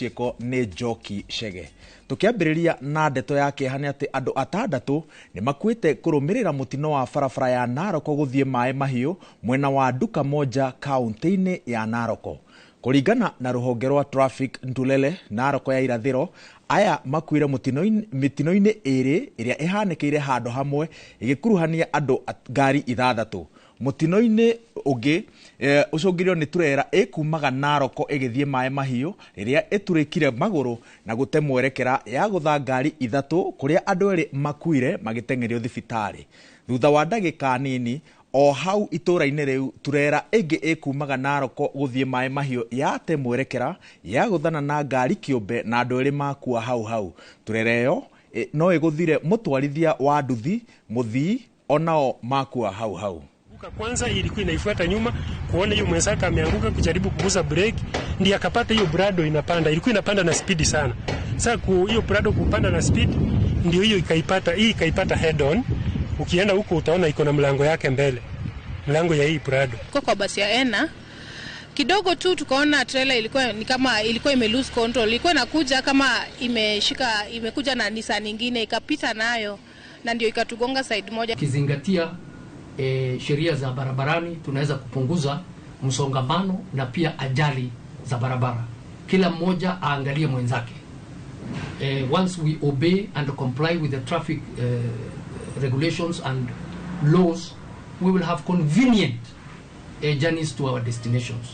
cieko ni Njoki Chege. Tukiambiriria na ndeto yake hani ati andu 6 ni makuite kurumirira mutino wa barabara ya Naroko guthie Mai Mahiu mwena wa nduka moja kaunti-ini ya Naroko. Kuringana na ruhonge rwa traffic Ntulele Naroko ya irathiro, aya makuire mitino-ini iri iria ihanekeire handu hamwe igikuruhania andu ngari 6. Mutino-ini ungi ucungirio ni turera ikumaga Naroko igithie Mai Mahiu riria iturikire maguru na gute mwerekera ya gutha ngari 3 kuria andu eri makuire magitengerio thibitari. Thutha wa ndagika nini o hau itura-ini riu turera ingi ikumaga Naroko guthie Mai Mahiu yate mwerekera ya guthana na ngari kiumbe na andu eri makua hau. Turera iyo no iguthire mutwarithia wa nduthi muthii onao makua hau. Kwanza ilikuwa inaifuata nyuma kuona hiyo mwenzake ameanguka, kujaribu kugusa brake, ndiye akapata hiyo Prado inapanda. Ilikuwa inapanda na speed sana. Sasa hiyo Prado kupanda na speed ndio hiyo ikaipata head on. Ukienda huko utaona iko na mlango yake mbele. Mlango ya hii Prado. Kwa basi ya Ena kidogo tu tukaona trailer ilikuwa ime lose control. Ilikuwa inakuja kama imekuja na Nissan nyingine ikapita nayo na ndio ikatugonga side moja. Kizingatia sheria za barabarani, tunaweza kupunguza msongamano na pia ajali za barabara. Kila mmoja aangalie mwenzake. Once we obey and comply with the traffic regulations and laws, we will have convenient journeys to our destinations.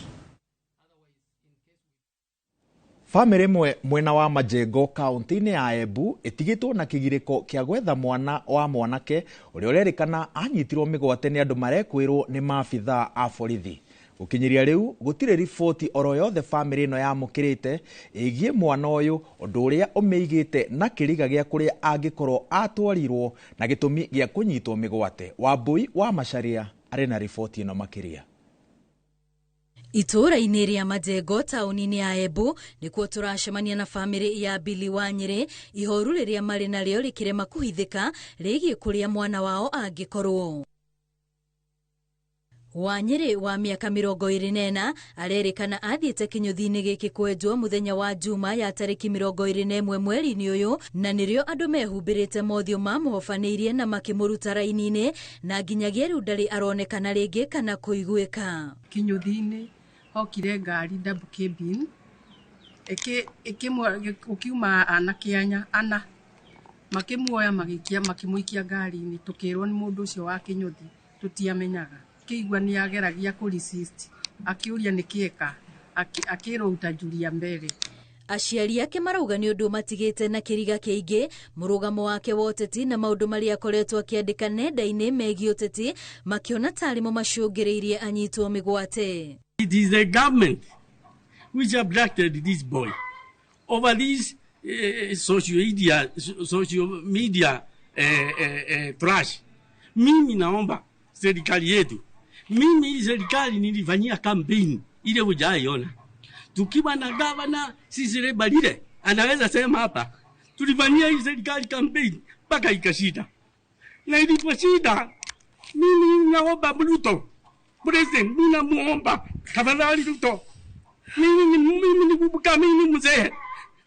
Family mwena wa Majengo kaunti-ini ya Embu itigitwo na kigiriko kia gwetha mwana wa mwanake uria urerikana anyitirwo migwate ni andu marekwirwo ni maabitha a borithi. Gukinyiria riu gutire riboti oro yothe family ino yamukirite igie mwana uyu undu uria umeigite na kiriga gia kuria angikorwo atwarirwo na gitumi gia kunyitwo migwate. Wambui wa Macharia ari na riboti ino makiria. Itura-ini ria Majengo tauni-ini ya Embu nikuo turacemania na family ya Billy Wanyire ihoru riria mari naryo rikirema kuhithika rigie kuria mwana wao angikorwo. Wanyire wa miaka 24 arerikana athiete kinyuthi-ini giki kwenjwo muthenya wa Juma ya tariki 21 mweri-ini uyu na nirio andu mehumbirite mothio mamuhofanirie na makimuruta raini-ini na nginyagia riu ndari aronekana ringi kana kuiguika. Kinyuthi-ini hokire ngari double cabin ukiuma anakianya ana makimuoya magikia makimuikia ngari-ini tukirwo ni mundu ucio wa Kinyuthi tutiamenyaga. Kiigua ni ageragia ku resist akiuria nikieka akiruta Julia mbere. Aciari ake marauga ni undu matigite na kiriga kiingi murugamo wake woteti na maundu maria akoretwo akiandika nenda-ini megie uteti makiona tarimo macungiriirie anyitwo migwate. It is the government which abducted this boy over this social media trash. Mimi naomba serikali yetu, mimi serikali nilifanyia campaign ile hujaiona. Tukiwa na governor sisi Lebalile anaweza sema hapa tulifanyia hii serikali campaign mpaka ikashida. Na iliposhida mimi naomba Ruto president, mimi namuomba tafadhali Ruto, mimi nikubuka mimi mzee,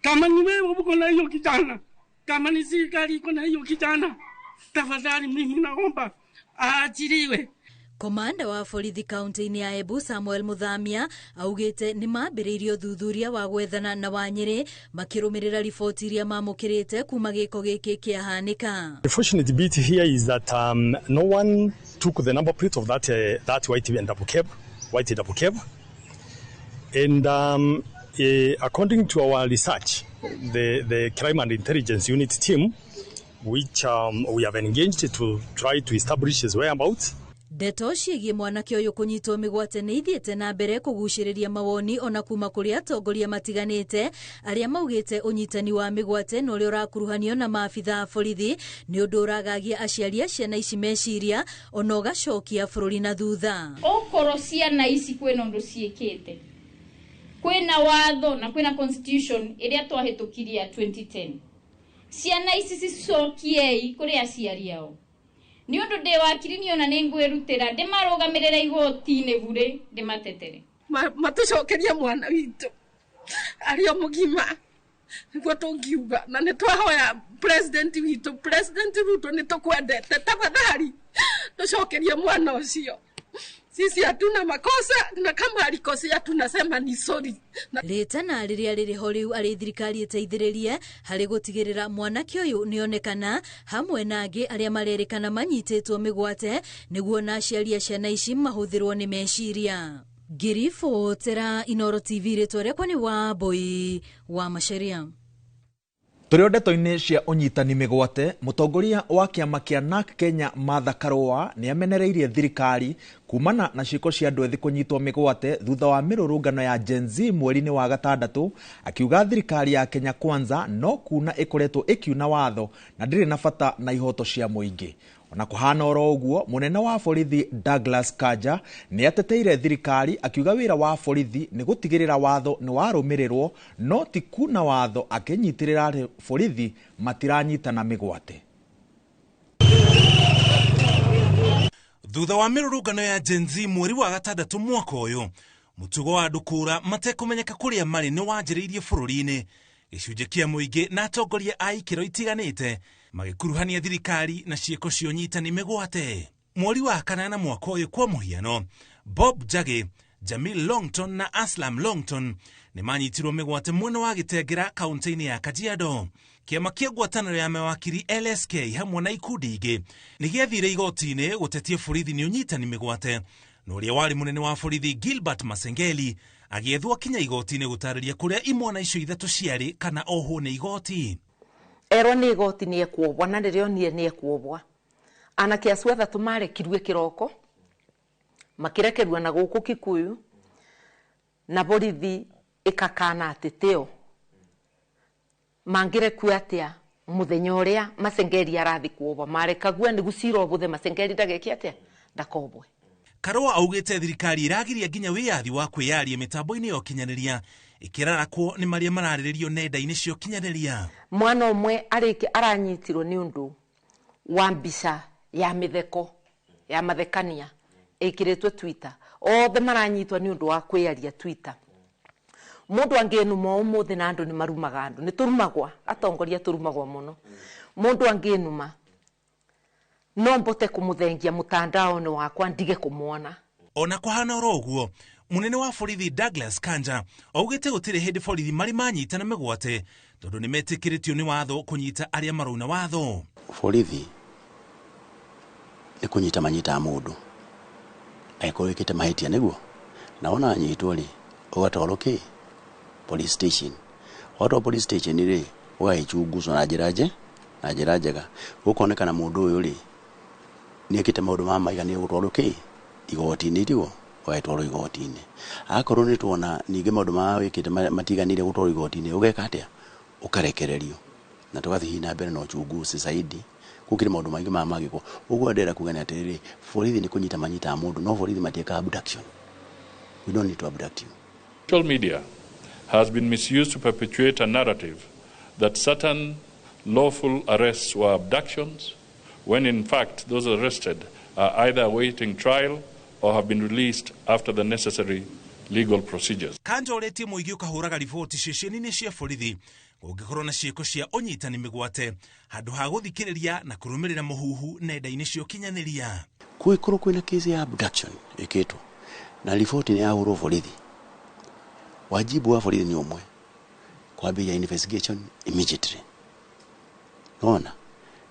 kama ni wewe uko na hiyo kijana, kama ni serikali iko na hiyo kijana, tafadhali mimi naomba aachiliwe. Komanda wa borithi kaunti-ini ya Embu Samuel Muthamia augite ni mambiriirio thuthuria wa gwethana na Wanyire makirumirira riboti iria mamukirite kuma giko giki kiahanika. The fortunate bit here is that no one took the number plate of that white double cab. And according to our research, the crime and intelligence unit team, which we have engaged to try to establish his whereabouts. Ndeto ciĩgiĩ mwanake ũyũ kũnyitwo mĩgwate nĩ ithiĩte na mbere kũgucĩrĩria mawoni ona kuma kũrĩ atongoria matiganĩte arĩa maugĩte ũnyitani wa mĩgwate na ũrĩa ũrakuruhanio na maabitha a borithi nĩ ũndũ ũragagia aciari a ciana ici meciria ona ũgacokia bũrũri na thutha. Okorwo ciana ici kwĩna ũndũ ciĩkĩte, kwĩna watho na kwĩna constitution ĩrĩa twahĩtũkirie 2010, ciana ici cicokiei kũrĩ aciari ao. Ni undu de wakiri ni ona ningwirutira de marugamirira igoti-ini bure de matetere matucokeria mwana witu ario mugima niguo tungiuga na nĩ twahoya president witũ president Ruto nĩ tũkwendete tafadhali tucokerie mwana ũcio. Sisi hatuna makosa na kama alikosea tunasema ni sorry. Letana riria ririho riu ari thirikari iteithiririe hari gutigirira mwanake uyu nionekana hamwe na angi aria marerikana manyitetwo migwate niguo na aciari ciana ici mahuthirwo ni meciria. Girifo tera Inoro TV retware kwani wa boy wa Macharia. Tũrĩ ndeto-inĩ cia ũnyitani mĩgwate, mũtongoria wa kĩama kĩa NARC Kenya Martha Karũa nĩ amenereirie thirikari kumana na ciĩko cia andũ ethĩ kũnyitwo mĩgwate thutha wa mĩrũrũngano ya Gen Z mweri-inĩ wa gatandatũ, akiuga thirikari ya Kenya Kwanza no kuna ĩkoretwo ĩkiuna watho na ndĩrĩ na bata na ihoto cia mũingĩ. Ona kuhana oro uguo, munene wa borithi Douglas Kanja ni ateteire thirikari akiuga wira wa borithi ni gutigirira watho ni warumirirwo no ti kuna watho akinyitirira borithi matiranyitana migwate. Thutha wa mirurungano ya Gen Z mweri wa gatandatũ mwaka uyu, mutugo wa ndukura matekumenyeka kuria mari ni wanjiriirie bururi-ini, gicunjĩ kia muingi na atongoria a ikiro itiganite magikuruhania thirikari na ciĩko cia ũnyitani mĩgwate. Mweri wa kanana mwaka uyu kwa muhiano, Bob Njagi, Jamil Longton na Aslam Longton ni manyitirwo mĩgwate mwena wa Gĩtengera kaunti-inĩ ya Kajiado. Kĩama kĩa ngwatanĩro ya mawakiri LSK hamwe na ikundi ingĩ nĩ gĩathire igoti-inĩ gũtetia borithi nĩ ũnyitani mĩgwate, na ũrĩa warĩ mũnene wa borithi Gilbert Masengeli agĩethwo kinya igoti-inĩ gũtarĩria kũrĩa imwana icio ithatũ ciarĩ kana ohwo nĩ igoti. Erwo nĩ igoti nĩ ekwobwa na rĩrĩa onire nĩ ekwobwa. Anake acio athatũ marekirwe kĩroko makirekerwa na gũkũ Kikuyu na borithi ikakana ateteo mangire kuatia muthenya ũrĩa Masengeli arathi kuobwa marekagua nĩ gũcira obuthe Masengeli ndageki atia ndakobwe. Karũa augĩte thirikari ĩragiria nginya wĩyathi wa kwĩyaria mĩtambo-inĩ ya ũkinyanĩria ikĩrarakwo nĩ marĩa mararĩrĩrio nenda-inĩ cia ũkinyanĩria. Mwana ũmwe aranyitirwo nĩ ũndũ wa mbica ya mĩtheko ya mathekania ĩkĩrĩtwo Twitter. Othe maranyitwo nĩ ũndũ wa kwĩyaria Twitter. Mũndũ angĩnuma ũmũthĩ na andũ nĩ marumaga andũ. Nĩ tũrumagwa, atongoria tũrumagwa mũno. Mũndũ angĩnuma no mbote kumuthengia mutandao-inĩ wakwa ndige kumwona. Ona kuhana oro uguo, munene wa borithi Douglas Kanja augĩte gũtirĩ hĩndĩ borithi marĩ manyitana mĩgwate tondũ nĩ metĩkĩrĩtio nĩ watho kũnyita arĩa marauna watho. Borithi nĩ kũnyita manyita mũndũ angĩkorwo wĩkĩte mahĩtia nĩguo, na ona anyitwo rĩ ũgatwarwo police station. Watwarwo police station rĩ ũgagĩchunguzwo na njĩra njega gũkonekana mũndũ ũyũ rĩ niekite maundu ma maigania gũtwarwo igoti-inĩ rĩo ũgatwarwo igoti-inĩ. Akorwo nĩ tuona ningĩ maundu ma wĩkite matiganire gũtwarwo igoti-inĩ ũgeka atĩa ũkarekererio na tũgathiĩ na mbere na uchunguzi zaidi kukire maundu maingĩ ma magĩko. Ũguo ndĩra kuga nĩ atĩrĩrĩ borithi nĩ kũnyita manyita mũndũ no borithi matieka abduction. We don't need to abduct you. Social media has been misused to perpetuate a narrative that certain lawful arrests were abductions, when in fact those arrested are either awaiting trial or have been released after the necessary legal procedures. Kanja ũrĩtie mũingĩ ũkahũraga riboti ceceni-inĩ cia borithi gũngĩkorwo na ciĩko cia ũnyitani mĩgwate handũ ha gũthikĩrĩria na kũrũmĩrĩra mũhuhu nenda-inĩ cia ũkinyanĩria. Kũĩkorwo kwĩna kesi ya abduction ĩkĩtwo na riboti nĩ yahũrwo borithi, wajibu wa borithi nĩ ũmwe kwambĩrĩria investigation immediately. Nona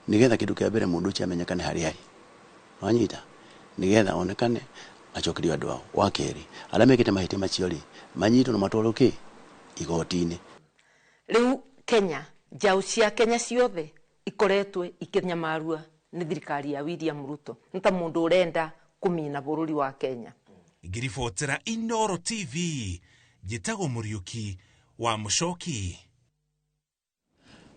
nigetha kindu kia mbere mundu ucio amenyekane harĩa arĩ wanyita nigetha onekane acokerio andũ ao. Wa kerĩ arĩa mekĩte mahĩtia macio rĩ manyitwo na matwarwo igoti-inĩ. Rĩu Kenya njaũ cia Kenya ciothe ikoretwo ikinyamarua nĩ thirikari ya William Ruto nĩ ta mũndũ ũrenda kũmina bũrũri wa Kenya. Ngiribotera Inoro TV njĩtagwo Mũriũki wa Mũcoki.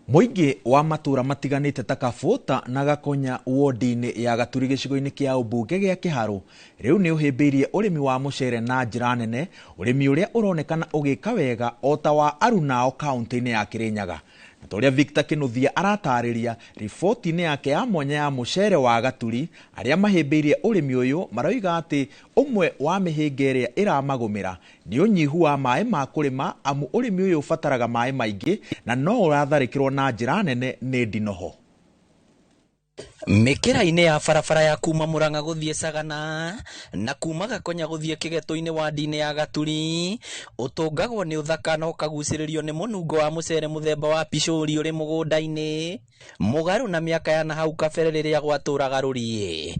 Mũingĩ wa matura matiganĩte ta Kabũta na Gakonya wodi-inĩ ya Gaturi gĩcigo-inĩ kĩa ũmbunge gĩa Kĩharũ rĩu nĩ ũhĩmbĩirie ũrĩmi wa mũcere na njĩra nene, ũrĩmi ũrĩa ũronekana ũgĩka wega o ta wa Arunao kaunti-inĩ ya Kĩrĩnyaga. Toria Victor Kinuthia aratariria riboti-inĩ yake ya mwanya ya mucere wa gaturi aria mahĩmbĩirie ũrĩmi ũyũ maroiga atĩ ũmwe wa mĩhĩnga ĩrĩa ĩramagũmĩra nĩ ũnyihu wa maĩ ma kũrĩma amu ũrĩmi ũyũ ũbataraga maĩ maingĩ na no ũratharĩkĩrwo na njĩra nene nĩ ndinoho. Mikira-inĩ ya barabara ya kuma Murang'a guthie Sagana na kuma Gakonya guthie Kigeto-inĩ wadi-inĩ ya Gaturi utungagwo ni uthaka na ukagucĩrĩrio ni munungo wa mucere muthemba wa picori uri mugunda-inĩ mugaru na miaka ya na hau kabere rĩrĩa gwatũraga rũriĩ.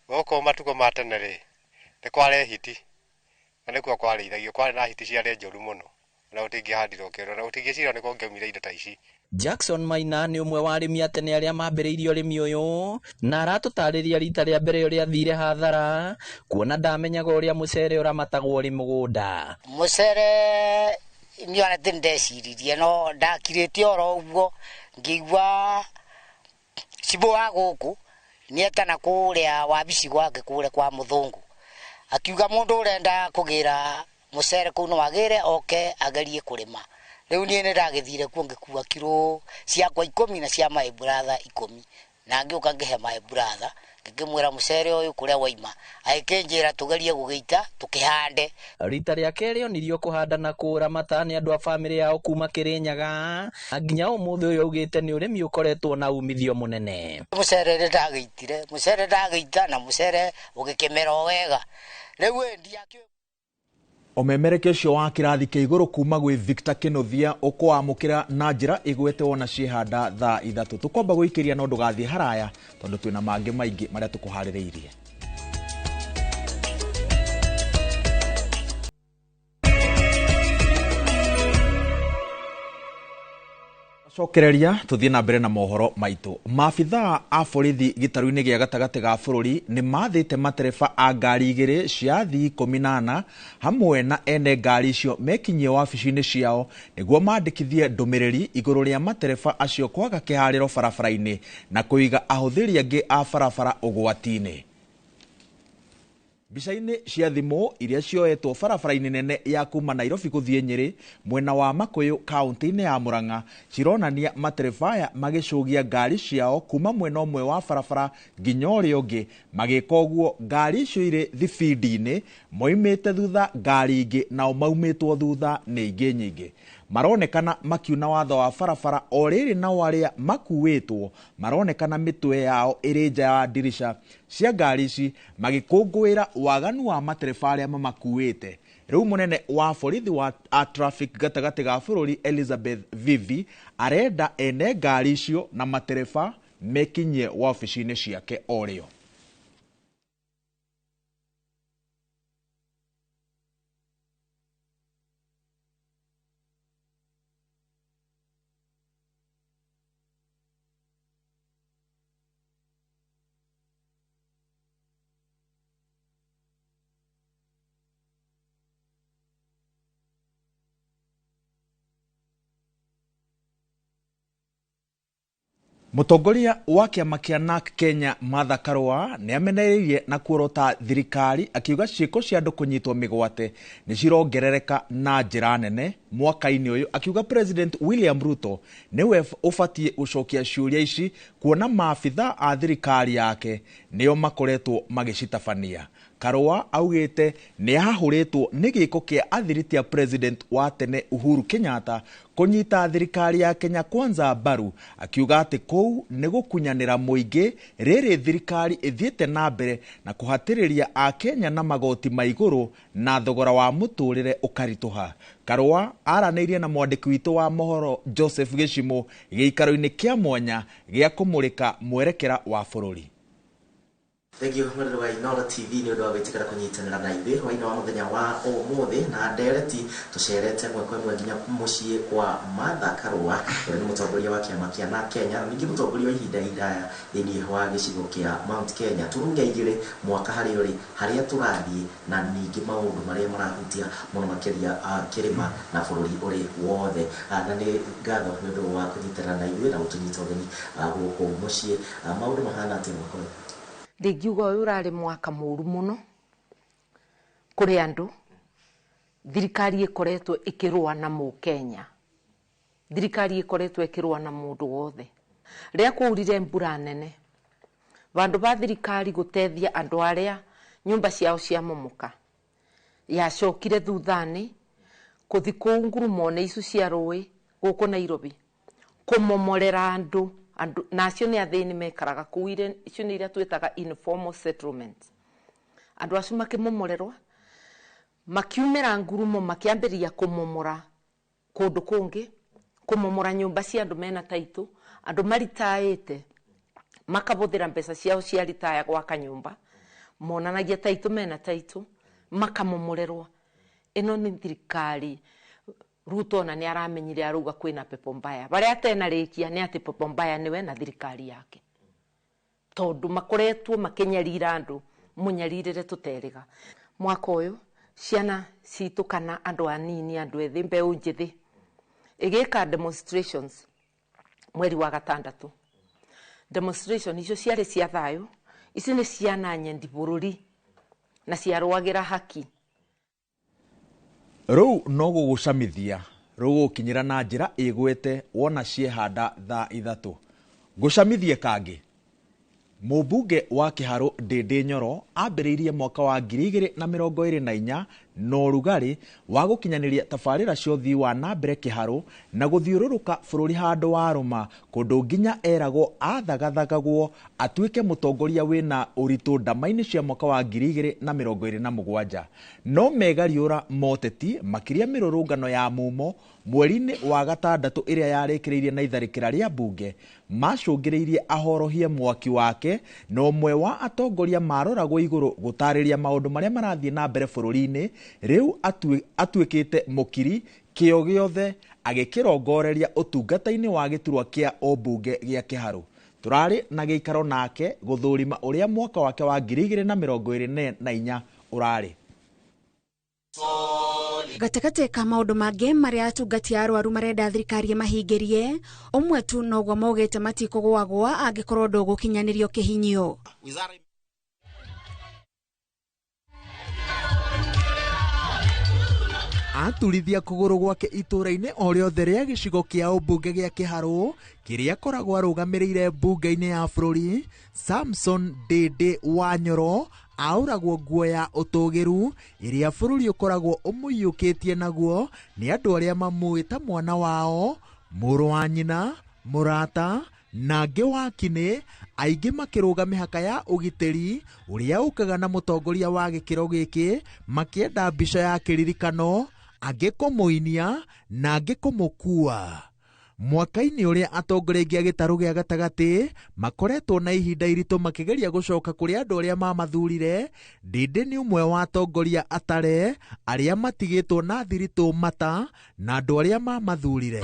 Gũkũ matuko ma tene rĩ nĩ kware hiti na nĩkuo kwarĩithagio kware na hiti ciarĩ njũru mũno na ũtingĩhandirwo kĩro na ũtingĩcira nĩ kuongeumire indo ta ici. Jackson Maina ni umwe wa arĩmi atene arĩa mambĩrĩirie ũrĩmi ũyũ na aratũtarĩria rita rĩa mbere ũrĩa athire hathara kuona ndamenyaga ũrĩa mucere ũramatagwo ũrĩ mũgũnda. Mucere nĩonete ndeciririe no ndakirĩte oro ũguo ngĩigua cibo wa gũkũ nĩetana kũrĩa wabici gwake kũrĩa kwa mũthũngũ akiuga mũndũ ũrenda kũgĩra mucere kũu no agĩre oke agerie kũrĩma. Rĩu niĩ nĩndagĩthire kuo ngĩkua kiro ciakwa 10 na cia my brother 10 na ngĩũka ngĩhe my brother ngĩmwĩra mucere ũyũ kũrĩa waima agĩkĩnjĩra tugerie gũgĩita tukĩhande. Rita rĩa kerĩ onirio kũhanda na kũramata nĩ andũ a bamĩrĩ yao kuma Kĩrĩnyaga nginya ũmũthĩ ũyũ augĩte nĩ ũrĩmi ũkoretwo na umithio mũnene. Mucere ndagĩitire mucere ndagĩita na mucere ũgĩkĩmera wega rĩu endia Omemereke ũcio wa kĩrathi kĩa igũrũ kuma gwĩ Victor Kinuthia ũkwamũkĩra na njĩra igwete wona ciehanda thaa 3. Tũkomba gũikĩria no ndũgathiĩ haraya tondũ twĩna mangĩ maingĩ marĩa tũkũharĩrĩirie. Cokereria tuthie na mbere na mohoro maitu. Maabithaa a borithi gĩtarũ-inĩ gĩa gatagatĩ ga bũrũri nĩ mathĩte matereba a ngari 2 cia thii 18 hamwe na ene ngari icio mekinyie wabici-inĩ ciao nĩguo mandĩkithie ndũmĩrĩri igũrũ rĩa matereba acio kwaga kĩharĩro barabara-inĩ na kũiga ahũthĩri angĩ a barabara ũgwati-inĩ. Mbica-inĩ cia thimũ iria cioetwo barabara-inĩ nene ya kuma Nairobi gũthiĩ Nyeri mwena wa Makuyu kaunti-inĩ ya Murang'a cironania matereba aya magĩcũgia ngari ciao kuma mwena ũmwe wa barabara nginya ũrĩa ũngĩ magĩka ũguo ngari icio irĩ thibindi-inĩ moimĩte thutha ngari ingĩ nao maumĩtwo thutha nĩ ingĩ nyingĩ. Maronekana makiuna watho wa barabara o rĩrĩ na arĩa makuĩtwo maronekana mĩtwe yao ĩrĩ nja ya dirisha cia ngari ici magĩkũngũĩra waganu wa matereba arĩa mamakuĩte. Rĩu munene wa borithi wa traffic gatagatĩ ga bũrũri Elizabeth Vivi arenda ene ngari icio na matereba mekinyie wabici-inĩ ciake o rĩo. Mũtongoria wa kĩama kĩa NARC Kenya Martha Karua nĩ amenereirie na kuorota thirikari akiuga ciĩko cia andũ kũnyitwo mĩgwate nĩ cirongerereka na njĩra nene mwaka-inĩ ũyũ, akiuga President William Ruto nĩwe ũbatiĩ gũcokia ciũria ici kuona maabithaa a thirikari yake nĩo makoretwo magĩcitabania. Karua augĩte nĩ ahahũrĩtwo nĩ gĩko kĩa athiriti a President wa tene Uhuru Kenyatta kũnyita thirikari ya Kenya Kwanza mbaru, akiuga atĩ kũu nĩ gũkunyanĩra mũingĩ rĩrĩ thirikari ĩthiĩte na mbere na kũhatĩrĩria a Kenya na magoti ma igũrũ na thogora wa mũtũrĩre ũkaritũha. Karua aranĩirie na mwandĩki witũ wa mohoro Joseph Gĩcimo gĩikaro-inĩ kĩa mwanya gĩa kũmũrĩka mwerekera wa bũrũri. Thank you mwendwa wa Inooro TV nĩ ũndũ wa gwĩtĩkĩra kũnyitanĩra na ithuĩ hwaĩ-inĩ wa mũthenya wa ũmũthĩ na ndereti tũcerete ĩmwe kwa ĩmwe nginya mũciĩ kwa Martha Karua ũrĩa nĩ mũtongoria wa kĩama kĩa NARC Kenya na ningĩ mũtongoria wa ihinda iraya thĩinĩ wa gĩcigo kĩa Mount Kenya. Turunge igĩrĩ mwaka harĩa tũrathiĩ na ningĩ maũndũ marĩa marahutia mũno makĩria kĩrĩma na bũrũri ũrĩ wothe, na nĩ ngatho nĩ ũndũ wa kũnyitanĩra na ithuĩ na gũtũnyita ũgeni gũkũ mũciĩ. Maũndũ mahana atĩa mwaka ũyũ? Ndingiuga ũyũ ũrarĩ mwaka mũru mũno kũrĩ andũ. Thirikari ĩkoretwo ĩkĩrũa na Mũkenya thirikari ikoretwo ikirwa na mundu wothe ria kuurire mbura nene vandu va thirikari gutethia andu aria nyumba ciao cia momoka yacokire thuthani kuthi kuu ngurumone icu cia rui guku Nairobi kumomorera andu nacio ni athini mekaraga kuu icio ni iria twitaga informal settlements. Andu acio makimomorerwa makiumira ngurumo makiambiria kumomora kundu kungi kumomora nyumba cia andu mena taitu andu maritaite makabuthira mbeca ciao cia ritaya gwaka nyumba monanagia taitu mena taitu makamomorerwa. Ino ni thirikari Ruto na ni aramenyire aruga kwina pepo mbaya baria atena rikia ni ati pepo mbaya niwe na thirikari yake tondu makoretwo makinyarira andu munyaririre tuteriga. Mwaka uyu ciana citu kana andu anini andu ethi mbeu njithi igika demonstrations mweri wa gatandatu. Demonstration icio ciari cia thayo, ici ni ciana nyendi bururi na ciarwagira haki. Rĩu no gũgũcamithia rũgũkinyĩra na njĩra ĩgwete wona ciehanda thaa 3 gũcamithie kangĩ. Mũmbunge wa Kĩharũ Ndĩndĩ Nyoro ambĩrĩirie mwaka wa 2024 na ũrugarĩ wa gũkinyanĩria tabarĩra cia ũthii wa na mbere Kĩharũ na gũthiũrũrũka bũrũri handũ wa rũma kũndũ nginya eragwo athagathagagwo atuĩke mũtongoria wĩna ũritũ ndama-inĩ cia mwaka wa 2027. No megariũra moteti makĩria mĩrũrũngano ya mumo mweri-inĩ wa gatandatũ ĩrĩa yarĩkĩrĩirie na itharĩkĩra rĩa mbunge macũngĩrĩirie ahorohie mwaki wake na ũmwe wa atongoria maroragwo igũrũ gũtarĩria maũndũ marĩa marathiĩ na mbere bũrũri-inĩ. Rĩu atuĩkĩte mũkiri kĩo gĩothe agĩkĩrongoreria ũtungata-inĩ wa gĩturwa kĩa ũmbunge gĩa Kĩharũ. Tũrarĩ na gĩikaro nake gũthũrima ũrĩa mwaka wake wa 2024 ũrarĩ. Gatakate ka maundu mangĩ marĩa atungati a arwaru marenda thirikari mahingĩrie ũmwe tu noguo maugĩte matikũgwagwa angĩkorwo ndũgũkinyanĩrio kĩhinyio. Aturithia kũgũrũ gwake itũra-inĩ o rĩothe rĩa gĩcigo kĩa ũmbunge gĩa Kĩharũ kĩrĩa koragwo arũgamĩrĩire mbunge-inĩ ya bũrũri. Samson Ndĩndĩ wa Nyoro auragwo nguo ya ũtũgĩru ĩrĩa bũrũri ũkoragwo ũmũiyũkĩtie naguo nĩ andũ arĩa mamũĩta mwana wao, mũrũ wa nyina, mũrata na angĩ wakinĩ, aingĩ makĩrũga mĩhaka ya ũgitĩri ũrĩa ũkaga na mũtongoria wa gĩkĩro gĩkĩ makĩenda mbica ya kĩririkano, angĩ kũmũinia na angĩ kũmũkua. Mwaka-inĩ ũrĩa atongoria aingĩ a gĩtarũ gĩa gatagatĩ makoretwo na ihinda iritũ makĩgeria gũcoka kũrĩ andũ arĩa mamathurire, Ndĩndĩ nĩ ũmwe wa atongoria atare arĩa matigĩtwo na thiritũ mata na andũ arĩa mamathurire.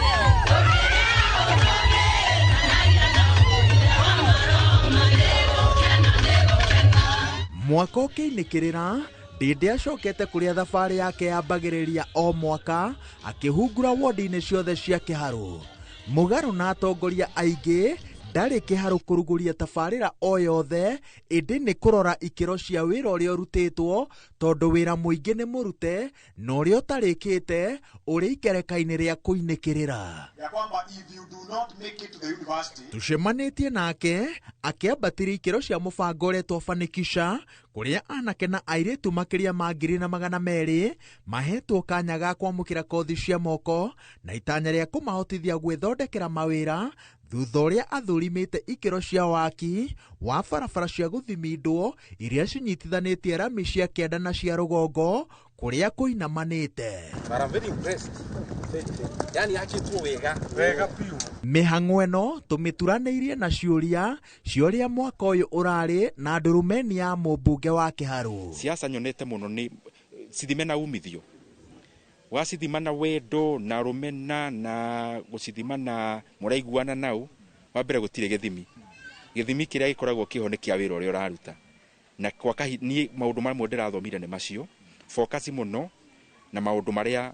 Mwaka ũkĩinĩkĩrĩra, Ndĩndĩ acokete kũrĩa thabarĩ yake yambagĩrĩria o mwaka akĩhungura wodi-inĩ ciothe cia Kĩharũ. Mũgarũ na atongoria aingĩ ndarĩ Kĩharũ kũrugũria tabarĩra o yothe, ĩndĩ nĩ kũrora ikĩro cia wĩra ũrĩa ũrutĩtwo, tondũ wĩra mũingĩ nĩ mũrute na ũrĩa ũtarĩkĩte ũrĩ ikereka-inĩ rĩa kũinĩkĩrĩra. Tucemanĩtie nake akĩambatirie ikĩro cia mũbango ũretwo Fanikisha, kũrĩa anake na airĩtu makĩria ma 200,000 mahetwo kanya ga kwamũkĩra kothi cia moko na itanya rĩa kũmahotithia gwĩthondekera mawĩra thutha ũrĩa athurimĩte ikĩro cia waki wa barabara cia gũthimindwo iria cinyitithanĩtie rami cia kĩanda na cia rũgongo kũrĩa kũinamanĩte. Mĩhang'o ĩno tũmĩturanĩirie na ciũria ũrĩa mwaka ũyũ ũrarĩ na ndurumeni ya mũmbunge wa Kĩharũ. Siasa nyonete mũno nĩ cithime na umithio, wacithima na wendo na rumena na gucithima na muraiguana nau, wa mbere gũtirĩ gĩthimi kĩrĩa gĩkoragwo kĩho nĩ kĩa wĩra ũrĩa ũraruta, na niĩ maũndũ marĩa ndĩrathomire nĩ macio, focus mũno na maũndũ marĩa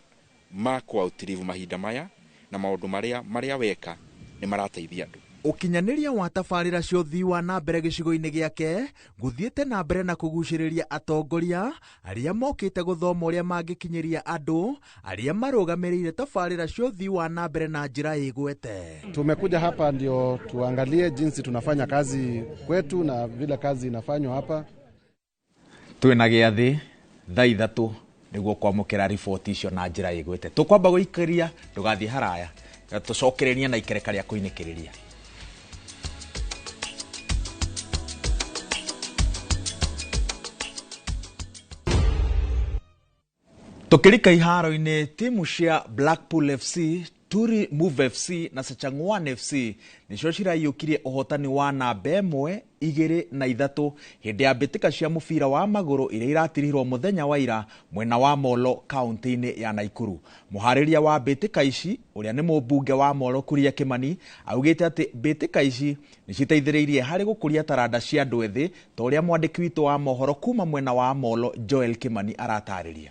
ma kwa utilivu mahinda maya na maũndũ marĩa weka nĩ marateithia andũ. Ukinyaniria wa tabarĩra cia ũthii wa na mbere gĩcigo-inĩ gĩake gũthiĩte na mbere na kũgucĩrĩria atongoria arĩa mokĩte gũthoma ũrĩa mangĩkinyĩria andũ arĩa marũgamĩrĩire tabarĩra cia ũthii wa na mbere na njĩra ĩgwete. Tumekuja hapa ndio tuangalie jinsi tunafanya kazi kwetu na vile kazi inafanywa hapa. Twĩna gĩathĩ thaa 3 nĩguo kwamũkĩra riboti icio na njĩra ĩgwete. Tũkwamba gũikĩria ndũgathiĩ haraya tũcokerenia na ikereka rĩa kũinĩkĩrĩria. Tukirika iharo-inĩ timu cia Blackpool FC, Turi Move FC na Sechang'wan FC nicio cirayũkirie ũhotani wa namba 1-2 hĩndĩ ya mbĩtĩka cia mũbira wa magũrũ iria iratirirwo mũthenya wa ira mwena wa Molo kaunti-inĩ ya Naikuru. Mũharĩria wa mbĩtĩka ici ũrĩa nĩ mũmbunge wa Molo Kuria Kimani augĩte atĩ mbĩtĩka ici nĩciteithĩrĩirie harĩ gũkũria taranda cia andũ ethĩ ta ũrĩa mwandĩki witũ wa mohoro kuma mwena wa Molo Joel Kimani aratarĩria.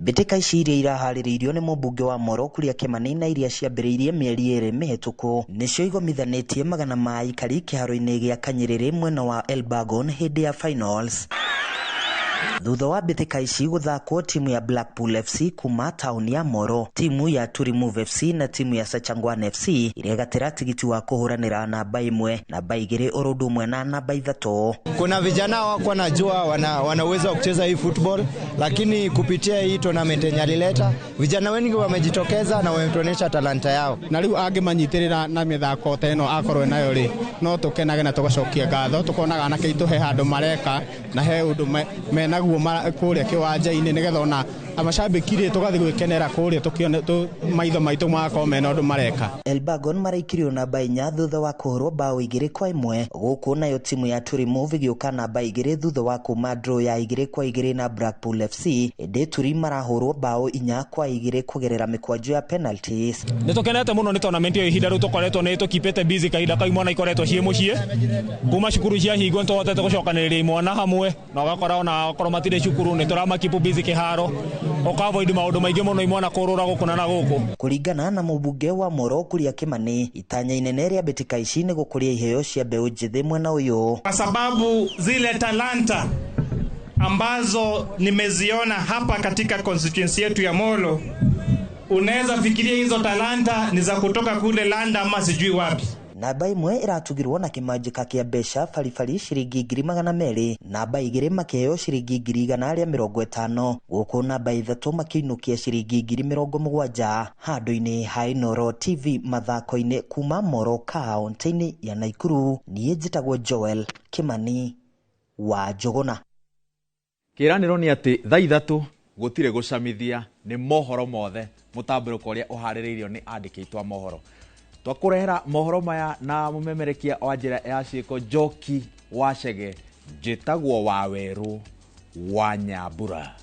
Mbĩtĩka ici iria iraharĩrĩirio nĩ mũmbunge wa Molo Kuria Kimani na iria ciambĩrĩirie mĩeri 2 mĩhĩtũku nĩcio igomithanĩtie magana ma aikari kĩharo-inĩ gĩa Kanyerere mwena wa Elbagon hĩndĩ ya finals. Thutha wa mbĩtĩka ici gũthakwo timu ya Blackpool FC kuma tauni ya Molo, timu ya Turi Move FC na timu ya Sechang'wan FC iregatĩra tigiti wa kũhũranĩra namba 1, namba 2 oro ũndũ ũmwe na namba 3. Kuna vijana wako wanajua wana uwezo wa kucheza hii football, lakini kupitia hii tournament nyalileta vijana wengi wamejitokeza na wameonyesha talanta yao. Na rĩu angĩmanyitirĩra na mĩthako ta ĩno akorwo nayo rĩ, no tũkenage na tũgacokia ngatho, tũkonaga anake aitũ he handũ mareka na he ũndũ menaguo kũrĩa kĩwanja-inĩ nĩgetha ona amacambĩki rĩ tũgathiĩ gwĩkenera kũrĩa tũkĩone maitho maitũ magakorwo mena ũndũ mareka. Elbagon maraikirio namba 4 thutha wa kũhũrwo bao 2-1 gũkũ nayo timu ya Turi Move gĩũka namba 2 thutha wa kuma draw ya 2-2 na Blackpool FC. Ĩndĩ Turi marahũrwo bao 4-2 kũgerera mĩkwanjo ya penalties. Nĩtũkenete mũno nĩ tournament ĩyo ihinda rĩu tũkoretwo nĩ tũkipĩte busy kahinda kaimwe na ikoretwo ciĩ mũciĩ kuma cukuru cia hingo nĩtũhotete gũcokanĩrĩria imwana hamwe na ũgakora ona okorwo matirĩ cukuru nĩtũramakipu busy kĩharo okavoid maũndũ maingĩ mũno imwana kũrũra gũkũ na gũkũ. Kũringana na mũmbunge wa Molo Kuria Kimani, itanya inene rĩa mbĩtĩka ici nĩ gũkũria iheo cia mbeũ njĩthĩ mwena ũyũ, kwa sababu zile talanta ambazo nimeziona hapa katika constituency yetu ya Molo, unaweza fikiria hizo talanta ni za kutoka kule Landa ama sijui wapi. Namba 1 iratugirwo na kĩmanjĩka kĩa mbeca baribari ciringi 200, namba 2 makĩheo ciringi 150, gũkũ namba 3 makĩinũkia ciringi 70,000. Handũ-inĩ ha Inooro TV mathako-inĩ kuma Molo kaunti-inĩ ya Naikuru, niĩ njĩtagwo Joel Kimani wa Njũgũna. Kĩranĩro nĩ atĩ thaa 3 gũtirĩ gũcamithia, nĩ mohoro mothe mũtambũrũko ũrĩa ũharĩrĩirio nĩ andĩki aitũ a mohoro. Twakũrehera mohoro maya na mũmemerekia wa njĩra ya ciĩko Njoki wa Chege, njĩtagwo Wawerũ wa Nyambura.